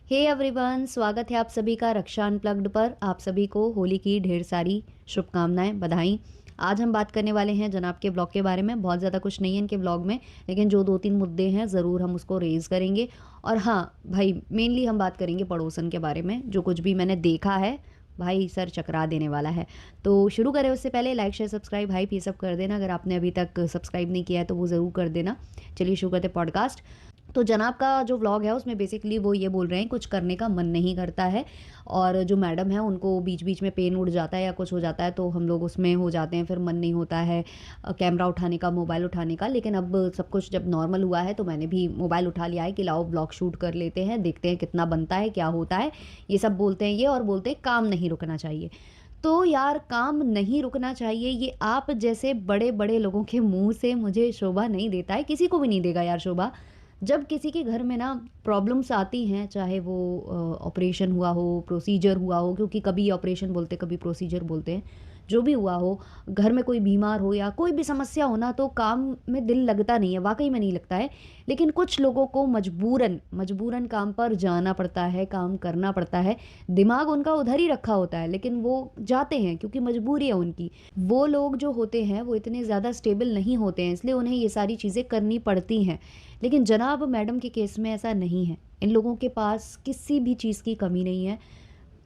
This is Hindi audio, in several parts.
हे एवरीवन, स्वागत है आप सभी का रक्षा अनप्लग्ड पर। आप सभी को होली की ढेर सारी शुभकामनाएं, बधाई। आज हम बात करने वाले हैं जनाब के ब्लॉग के बारे में। बहुत ज़्यादा कुछ नहीं है इनके ब्लॉग में, लेकिन जो 2-3 मुद्दे हैं ज़रूर हम उसको रेज़ करेंगे। और हाँ भाई, मेनली हम बात करेंगे पड़ोसन के बारे में। जो कुछ भी मैंने देखा है भाई, सर चकरा देने वाला है। तो शुरू करें उससे पहले लाइक शेयर सब्सक्राइब हाइप ये सब कर देना। अगर आपने अभी तक सब्सक्राइब नहीं किया है तो वो ज़रूर कर देना। चलिए शुरू करते पॉडकास्ट। तो जनाब का जो व्लॉग है उसमें बेसिकली वो ये बोल रहे हैं कुछ करने का मन नहीं करता है, और जो मैडम है उनको बीच बीच में पेन उड़ जाता है या कुछ हो जाता है तो हम लोग उसमें हो जाते हैं, फिर मन नहीं होता है कैमरा उठाने का, मोबाइल उठाने का। लेकिन अब सब कुछ जब नॉर्मल हुआ है तो मैंने भी मोबाइल उठा लिया है कि लाओ व्लॉग शूट कर लेते हैं, देखते हैं कितना बनता है, क्या होता है। ये सब बोलते हैं ये, और बोलते हैं काम नहीं रुकना चाहिए। तो यार, काम नहीं रुकना चाहिए ये आप जैसे बड़े बड़े लोगों के मुंह से मुझे शोभा नहीं देता है, किसी को भी नहीं देगा यार शोभा। जब किसी के घर में ना प्रॉब्लम्स आती हैं, चाहे वो ऑपरेशन हुआ हो, प्रोसीजर हुआ हो, क्योंकि कभी ऑपरेशन बोलते कभी प्रोसीजर बोलते हैं, जो भी हुआ हो, घर में कोई बीमार हो या कोई भी समस्या हो ना, तो काम में दिल लगता नहीं है, वाकई में नहीं लगता है। लेकिन कुछ लोगों को मजबूरन मजबूरन काम पर जाना पड़ता है, काम करना पड़ता है। दिमाग उनका उधर ही रखा होता है लेकिन वो जाते हैं क्योंकि मजबूरी है उनकी। वो लोग जो होते हैं वो इतने ज़्यादा स्टेबल नहीं होते हैं, इसलिए उन्हें ये सारी चीज़ें करनी पड़ती हैं। लेकिन जनाब मैडम के केस में ऐसा नहीं है। इन लोगों के पास किसी भी चीज़ की कमी नहीं है।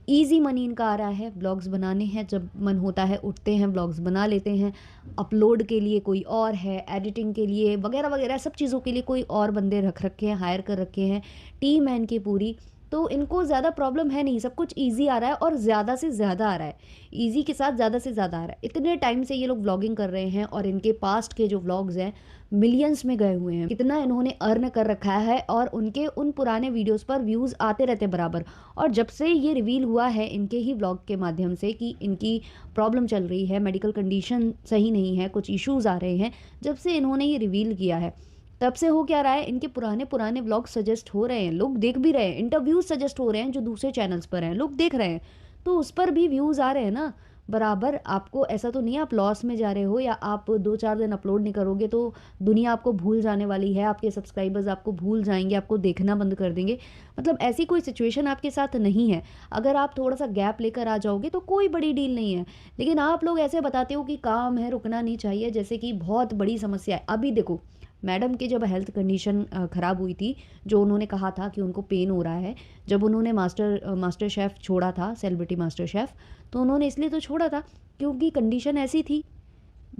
ईज़ी मनी इनका आ रहा है, व्लॉग्स बनाने हैं, जब मन होता है उठते हैं व्लॉग्स बना लेते हैं। अपलोड के लिए कोई और है, एडिटिंग के लिए वगैरह वगैरह सब चीज़ों के लिए कोई और बंदे रख रखे हैं, हायर कर रखे हैं। टीम है इनकी पूरी। तो इनको ज़्यादा प्रॉब्लम है नहीं, सब कुछ ईज़ी आ रहा है और ज़्यादा से ज़्यादा आ रहा है। ईज़ी के साथ ज़्यादा से ज़्यादा आ रहा है। इतने टाइम से ये लोग व्लॉगिंग कर रहे हैं और इनके पास्ट के जो व्लॉग्स हैं मिलियंस में गए हुए हैं। कितना इन्होंने अर्न कर रखा है और उनके उन पुराने वीडियोस पर व्यूज़ आते रहते बराबर। और जब से ये रिवील हुआ है इनके ही व्लॉग के माध्यम से कि इनकी प्रॉब्लम चल रही है, मेडिकल कंडीशन सही नहीं है, कुछ इश्यूज़ आ रहे हैं, जब से इन्होंने ये रिवील किया है तब से हो क्या रहा है, इनके पुराने पुराने व्लॉग सजेस्ट हो रहे हैं, लोग देख भी रहे हैं। इंटरव्यूज सजेस्ट हो रहे हैं जो दूसरे चैनल्स पर हैं, लोग देख रहे हैं। तो उस पर भी व्यूज़ आ रहे हैं ना बराबर। आपको ऐसा तो नहीं है आप लॉस में जा रहे हो, या आप 2-4 दिन अपलोड नहीं करोगे तो दुनिया आपको भूल जाने वाली है, आपके सब्सक्राइबर्स आपको भूल जाएंगे, आपको देखना बंद कर देंगे। मतलब ऐसी कोई सिचुएशन आपके साथ नहीं है। अगर आप थोड़ा सा गैप लेकर आ जाओगे तो कोई बड़ी डील नहीं है। लेकिन आप लोग ऐसे बताते हो कि काम है, रुकना नहीं चाहिए, जैसे कि बहुत बड़ी समस्या है। अभी देखो, मैडम की जब हेल्थ कंडीशन ख़राब हुई थी, जो उन्होंने कहा था कि उनको पेन हो रहा है, जब उन्होंने मास्टर शेफ़ छोड़ा था, सेलिब्रिटी मास्टर शेफ़, तो उन्होंने इसलिए तो छोड़ा था क्योंकि कंडीशन ऐसी थी।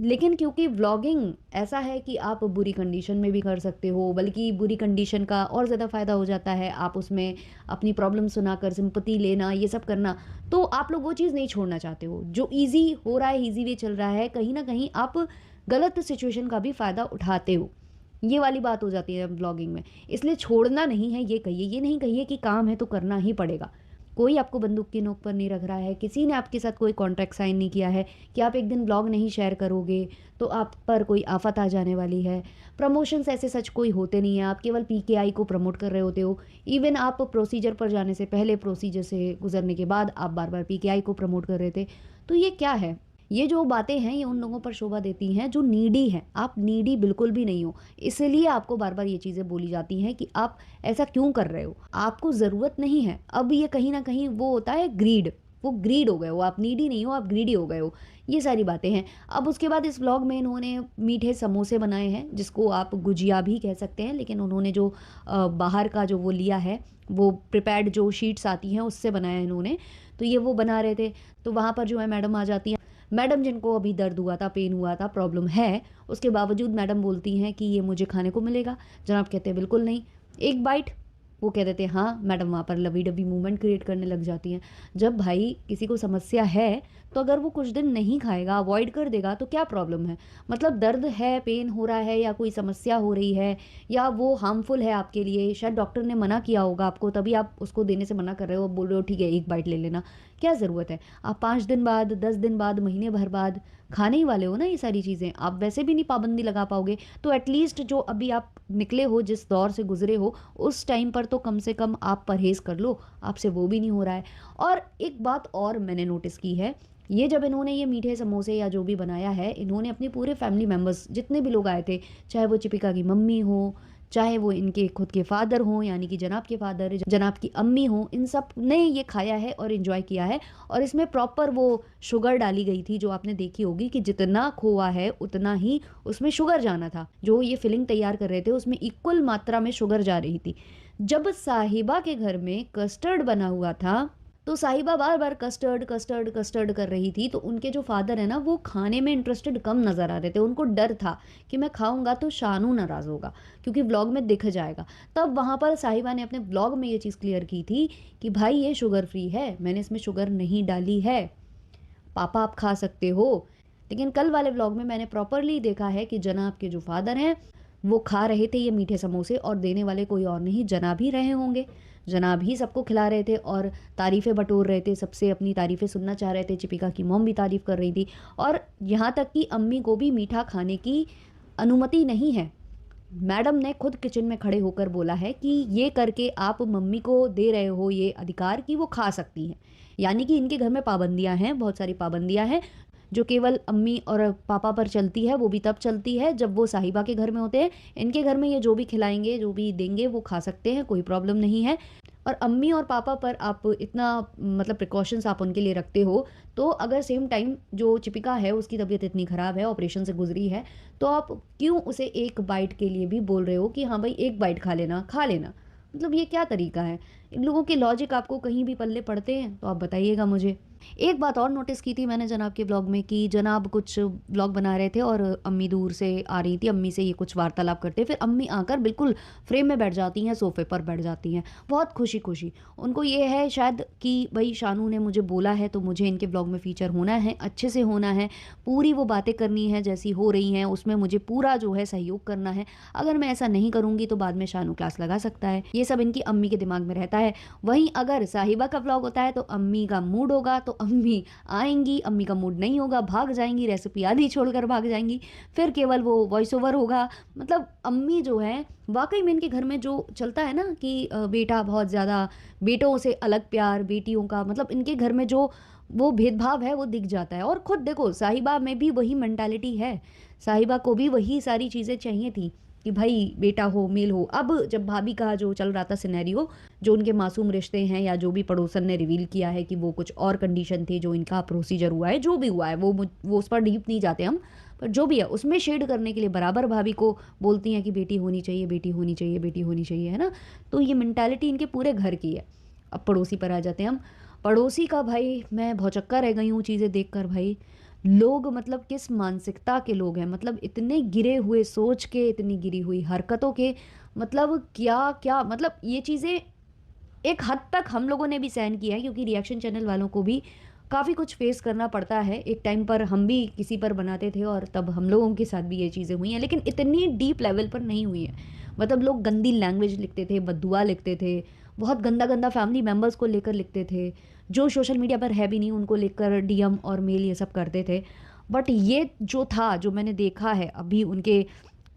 लेकिन क्योंकि व्लॉगिंग ऐसा है कि आप बुरी कंडीशन में भी कर सकते हो, बल्कि बुरी कंडीशन का और ज़्यादा फ़ायदा हो जाता है। आप उसमें अपनी प्रॉब्लम सुनाकर सिंपैथी लेना, ये सब करना, तो आप लोग वो चीज़ नहीं छोड़ना चाहते हो। जो ईज़ी हो रहा है, ईज़ी वे चल रहा है, कहीं न कहीं आप गलत सिचुएशन का भी फ़ायदा उठाते हो। ये वाली बात हो जाती है व्लॉगिंग में। इसलिए छोड़ना नहीं है ये कहिए, ये नहीं कहिए कि काम है तो करना ही पड़ेगा। कोई आपको बंदूक की नोक पर नहीं रख रहा है, किसी ने आपके साथ कोई कॉन्ट्रैक्ट साइन नहीं किया है कि आप एक दिन व्लॉग नहीं शेयर करोगे तो आप पर कोई आफत आ जाने वाली है। प्रमोशंस ऐसे सच कोई होते नहीं है, आप केवल पीकेआई को प्रमोट कर रहे होते हो। इवन आप प्रोसीजर पर जाने से पहले, प्रोसीजर से गुजरने के बाद आप बार बार पीकेआई को प्रमोट कर रहे थे। तो ये क्या है? ये जो बातें हैं ये उन लोगों पर शोभा देती हैं जो नीडी हैं। आप नीडी बिल्कुल भी नहीं हो, इसलिए आपको बार बार ये चीज़ें बोली जाती हैं कि आप ऐसा क्यों कर रहे हो, आपको ज़रूरत नहीं है। अब ये कहीं ना कहीं वो होता है ग्रीड, वो ग्रीड हो गए हो, आप नीडी नहीं हो, आप ग्रीडी हो गए हो। ये सारी बातें हैं। अब उसके बाद इस व्लॉग में इन्होंने मीठे समोसे बनाए हैं, जिसको आप गुजिया भी कह सकते हैं, लेकिन उन्होंने जो बाहर का जो वो लिया है, वो प्रिपेयर्ड जो शीट्स आती हैं उससे बनाया है इन्होंने। तो ये वो बना रहे थे, तो वहाँ पर जो है मैडम आ जाती हैं। मैडम जिनको अभी दर्द हुआ था, पेन हुआ था, प्रॉब्लम है, उसके बावजूद मैडम बोलती हैं कि ये मुझे खाने को मिलेगा। जनाब कहते हैं बिल्कुल नहीं, एक बाइट। वो कह देते हैं हाँ। मैडम वहाँ पर लवी डबी मूवमेंट क्रिएट करने लग जाती हैं। जब भाई किसी को समस्या है तो अगर वो कुछ दिन नहीं खाएगा, अवॉइड कर देगा, तो क्या प्रॉब्लम है? मतलब दर्द है, पेन हो रहा है, या कोई समस्या हो रही है, या वो हार्मफुल है आपके लिए, शायद डॉक्टर ने मना किया होगा आपको, तभी आप उसको देने से मना कर रहे हो, बोल रहे हो ठीक है एक बाइट ले लेना। क्या ज़रूरत है? आप 5 दिन बाद, 10 दिन बाद, महीने भर बाद खाने ही वाले हो ना ये सारी चीज़ें। आप वैसे भी नहीं पाबंदी लगा पाओगे, तो एटलीस्ट जो अभी आप निकले हो, जिस दौर से गुजरे हो, उस टाइम पर तो कम से कम आप परहेज़ कर लो। आपसे वो भी नहीं हो रहा है। और एक बात और मैंने नोटिस की है, ये जब इन्होंने ये मीठे समोसे या जो भी बनाया है, इन्होंने अपने पूरे फैमिली मेम्बर्स जितने भी लोग आए थे, चाहे वो चिपिका की मम्मी हो, चाहे वो इनके खुद के फादर हों, यानी कि जनाब के फादर, जनाब की अम्मी हों, इन सब ने ये खाया है और एंजॉय किया है। और इसमें प्रॉपर वो शुगर डाली गई थी, जो आपने देखी होगी कि जितना खोआ है उतना ही उसमें शुगर जाना था। जो ये फिलिंग तैयार कर रहे थे उसमें इक्वल मात्रा में शुगर जा रही थी। जब साहिबा के घर में कस्टर्ड बना हुआ था, तो साहिबा बार बार कस्टर्ड कस्टर्ड कस्टर्ड कर रही थी, तो उनके जो फादर है ना, वो खाने में इंटरेस्टेड कम नज़र आ रहे थे। उनको डर था कि मैं खाऊंगा तो शानू नाराज़ होगा, क्योंकि व्लॉग में दिख जाएगा। तब वहाँ पर साहिबा ने अपने व्लॉग में ये चीज़ क्लियर की थी कि भाई ये शुगर फ्री है, मैंने इसमें शुगर नहीं डाली है, पापा आप खा सकते हो। लेकिन कल वाले व्लॉग में मैंने प्रॉपरली देखा है कि जनाब के जो फादर हैं वो खा रहे थे ये मीठे समोसे, और देने वाले कोई और नहीं, जनाब ही रहे होंगे। जनाब ही सबको खिला रहे थे और तारीफ़ें बटोर रहे थे, सबसे अपनी तारीफ़ें सुनना चाह रहे थे। चिपिका की मॉम भी तारीफ़ कर रही थी, और यहाँ तक कि अम्मी को भी मीठा खाने की अनुमति नहीं है। मैडम ने खुद किचन में खड़े होकर बोला है कि ये करके आप मम्मी को दे रहे हो ये अधिकार कि वो खा सकती हैं। यानी कि इनके घर में पाबंदियां हैं, बहुत सारी पाबंदियां हैं, जो केवल अम्मी और पापा पर चलती है, वो भी तब चलती है जब वो साहिबा के घर में होते हैं। इनके घर में ये जो भी खिलाएंगे, जो भी देंगे, वो खा सकते हैं, कोई प्रॉब्लम नहीं है। और अम्मी और पापा पर आप इतना मतलब प्रिकॉशंस आप उनके लिए रखते हो, तो अगर सेम टाइम जो चिपिका है उसकी तबीयत इतनी ख़राब है, ऑपरेशन से गुजरी है, तो आप क्यों उसे एक बाइट के लिए भी बोल रहे हो कि हाँ भाई एक बाइट खा लेना, खा लेना? मतलब ये क्या तरीका है? इन लोगों के लॉजिक आपको कहीं भी पल्ले पड़ते हैं तो आप बताइएगा मुझे। एक बात और नोटिस की थी मैंने जनाब के व्लॉग में, कि जनाब कुछ व्लॉग बना रहे थे और अम्मी दूर से आ रही थी, अम्मी से ये कुछ वार्तालाप करते, फिर अम्मी आकर बिल्कुल फ्रेम में बैठ जाती हैं, सोफे पर बैठ जाती हैं, बहुत खुशी खुशी। उनको ये है शायद कि भाई शानू ने मुझे बोला है तो मुझे इनके व्लॉग में फ़ीचर होना है, अच्छे से होना है, पूरी वो बातें करनी है जैसी हो रही हैं, उसमें मुझे पूरा जो है सहयोग करना है। अगर मैं ऐसा नहीं करूँगी तो बाद में शानू क्लास लगा सकता है। ये सब इनकी अम्मी के दिमाग में रहता है। वहीं अगर साहिबा का व्लॉग होता है तो अम्मी का मूड होगा तो अम्मी आएंगी, अम्मी का मूड नहीं होगा, भाग जाएंगी, रेसिपी आधी छोड़कर भाग जाएंगी, फिर केवल वो वॉइस ओवर होगा। मतलब अम्मी जो है, वाकई में इनके घर में जो चलता है ना कि बेटा बहुत ज़्यादा, बेटों से अलग प्यार, बेटियों का मतलब इनके घर में जो वो भेदभाव है वो दिख जाता है। और खुद देखो साहिबा में भी वही मेंटालिटी है, साहिबा को भी वही सारी चीज़ें चाहिए थी कि भाई बेटा हो, मेल हो। अब जब भाभी का जो चल रहा था सिनेरियो, जो उनके मासूम रिश्ते हैं, या जो भी पड़ोसन ने रिवील किया है कि वो कुछ और कंडीशन थी, जो इनका प्रोसीजर हुआ है, जो भी हुआ है वो उस पर डीप नहीं जाते हम, पर जो भी है उसमें शेड करने के लिए बराबर भाभी को बोलती हैं कि बेटी होनी चाहिए, बेटी होनी चाहिए, बेटी होनी चाहिए, है ना। तो ये मेंटालिटी इनके पूरे घर की है। अब पड़ोसी पर आ जाते हैं हम। पड़ोसी का भाई मैं भौचक्का रह गई हूँ चीज़ें देखकर। भाई लोग मतलब किस मानसिकता के लोग हैं, मतलब इतने गिरे हुए सोच के, इतनी गिरी हुई हरकतों के, मतलब क्या क्या, मतलब ये चीज़ें एक हद तक हम लोगों ने भी सहन किया है, क्योंकि रिएक्शन चैनल वालों को भी काफ़ी कुछ फेस करना पड़ता है। एक टाइम पर हम भी किसी पर बनाते थे और तब हम लोगों के साथ भी ये चीज़ें हुई हैं, लेकिन इतनी डीप लेवल पर नहीं हुई हैं। मतलब लोग गंदी लैंग्वेज लिखते थे, बद्दुआ लिखते थे, बहुत गंदा गंदा फैमिली मेम्बर्स को लेकर लिखते थे, जो सोशल मीडिया पर है भी नहीं उनको लेकर डीएम और मेल ये सब करते थे। बट ये जो था, जो मैंने देखा है अभी उनके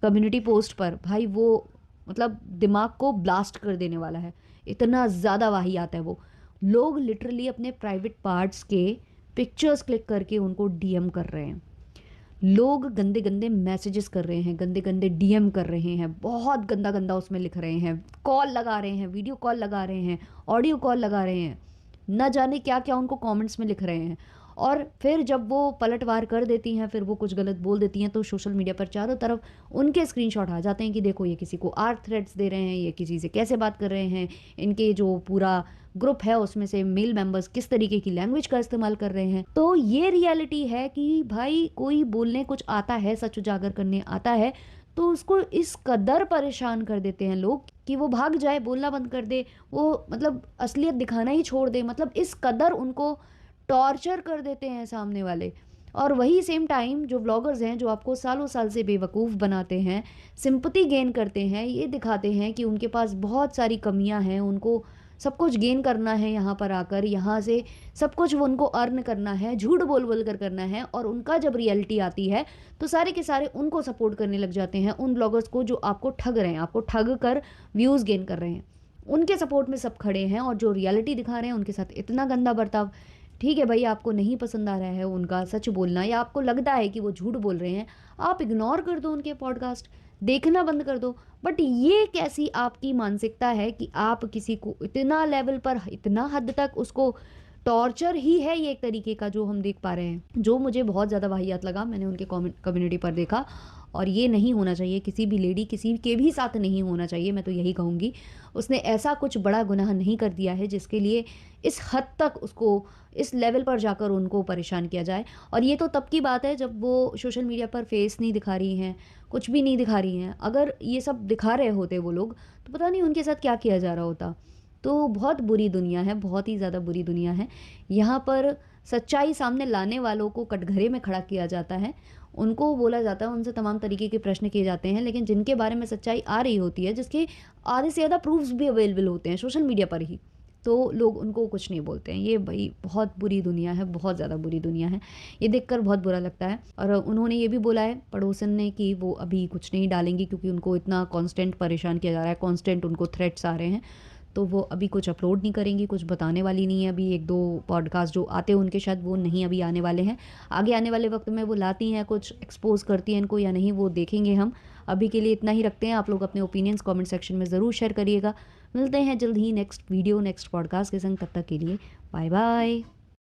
कम्युनिटी पोस्ट पर, भाई वो मतलब दिमाग को ब्लास्ट कर देने वाला है। इतना ज़्यादा वाहियात है वो। लोग लिटरली अपने प्राइवेट पार्ट्स के पिक्चर्स क्लिक करके उनको डीएम कर रहे हैं। लोग गंदे गंदे मैसेजेस कर रहे हैं, गंदे गंदे डीएम कर रहे हैं, बहुत गंदा गंदा उसमें लिख रहे हैं, कॉल लगा रहे हैं, वीडियो कॉल लगा रहे हैं, ऑडियो कॉल लगा रहे हैं, न जाने क्या क्या उनको कमेंट्स में लिख रहे हैं। और फिर जब वो पलटवार कर देती हैं, फिर वो कुछ गलत बोल देती हैं, तो सोशल मीडिया पर चारों तरफ उनके स्क्रीनशॉट आ जाते हैं कि देखो ये किसी को आर्ट थ्रेट्स दे रहे हैं, ये किसी से कैसे बात कर रहे हैं, इनके जो पूरा ग्रुप है उसमें से मेल मेंबर्स किस तरीके की लैंग्वेज का इस्तेमाल कर रहे हैं। तो ये रियलिटी है कि भाई कोई बोलने कुछ आता है, सच उजागर करने आता है, तो उसको इस कदर परेशान कर देते हैं लोग कि वो भाग जाए, बोलना बंद कर दे, वो मतलब असलियत दिखाना ही छोड़ दे। मतलब इस कदर उनको टॉर्चर कर देते हैं सामने वाले। और वही सेम टाइम जो व्लॉगर्स हैं, जो आपको सालों साल से बेवकूफ़ बनाते हैं, सिंपैथी गेन करते हैं, ये दिखाते हैं कि उनके पास बहुत सारी कमियां हैं, उनको सब कुछ गेन करना है, यहाँ पर आकर यहाँ से सब कुछ वो उनको अर्न करना है, झूठ बोल बोल कर करना है। और उनका जब रियलिटी आती है तो सारे के सारे उनको सपोर्ट करने लग जाते हैं, उन ब्लॉगर्स को जो आपको ठग रहे हैं, आपको ठग कर व्यूज़ गेन कर रहे हैं, उनके सपोर्ट में सब खड़े हैं। और जो रियलिटी दिखा रहे हैं उनके साथ इतना गंदा बर्ताव। ठीक है भाई, आपको नहीं पसंद आ रहा है उनका सच बोलना, या आपको लगता है कि वो झूठ बोल रहे हैं, आप इग्नोर कर दो उनके पॉडकास्ट। देखना बंद कर दो। बट ये कैसी आपकी मानसिकता है कि आप किसी को इतना लेवल पर, इतना हद तक उसको टॉर्चर ही है ये एक तरीके का जो हम देख पा रहे हैं, जो मुझे बहुत ज़्यादा वाहियात लगा, मैंने उनके कम्युनिटी पर देखा। और ये नहीं होना चाहिए, किसी भी लेडी किसी के भी साथ नहीं होना चाहिए, मैं तो यही कहूँगी। उसने ऐसा कुछ बड़ा गुनाह नहीं कर दिया है जिसके लिए इस हद तक उसको, इस लेवल पर जाकर उनको परेशान किया जाए। और ये तो तब की बात है जब वो सोशल मीडिया पर फेस नहीं दिखा रही हैं, कुछ भी नहीं दिखा रही हैं। अगर ये सब दिखा रहे होते वो लोग, तो पता नहीं उनके साथ क्या किया जा रहा होता। तो बहुत बुरी दुनिया है, बहुत ही ज़्यादा बुरी दुनिया है। यहाँ पर सच्चाई सामने लाने वालों को कटघरे में खड़ा किया जाता है, उनको बोला जाता है, उनसे तमाम तरीके के प्रश्न किए जाते हैं, लेकिन जिनके बारे में सच्चाई आ रही होती है, जिसके आधे से ज़्यादा प्रूफ्स भी अवेलेबल होते हैं सोशल मीडिया पर ही, तो लोग उनको कुछ नहीं बोलते हैं। ये भई बहुत बुरी दुनिया है, बहुत ज़्यादा बुरी दुनिया है। ये देखकर बहुत बुरा लगता है। और उन्होंने ये भी बोला है पड़ोसन ने कि वो अभी कुछ नहीं डालेंगी क्योंकि उनको इतना कांस्टेंट परेशान किया जा रहा है, कांस्टेंट उनको थ्रेट्स आ रहे हैं। तो वो अभी कुछ अपलोड नहीं करेंगी, कुछ बताने वाली नहीं है। अभी 1-2 पॉडकास्ट जो आते हैं उनके, शायद वो नहीं अभी आने वाले हैं। आगे आने वाले वक्त में वो लाती हैं, कुछ एक्सपोज करती हैं इनको या नहीं, वो देखेंगे हम। अभी के लिए इतना ही रखते हैं। आप लोग अपने ओपिनियंस कमेंट सेक्शन में ज़रूर शेयर करिएगा। मिलते हैं जल्द ही नेक्स्ट वीडियो, नेक्स्ट पॉडकास्ट के संग। तब तक के लिए बाय बाय।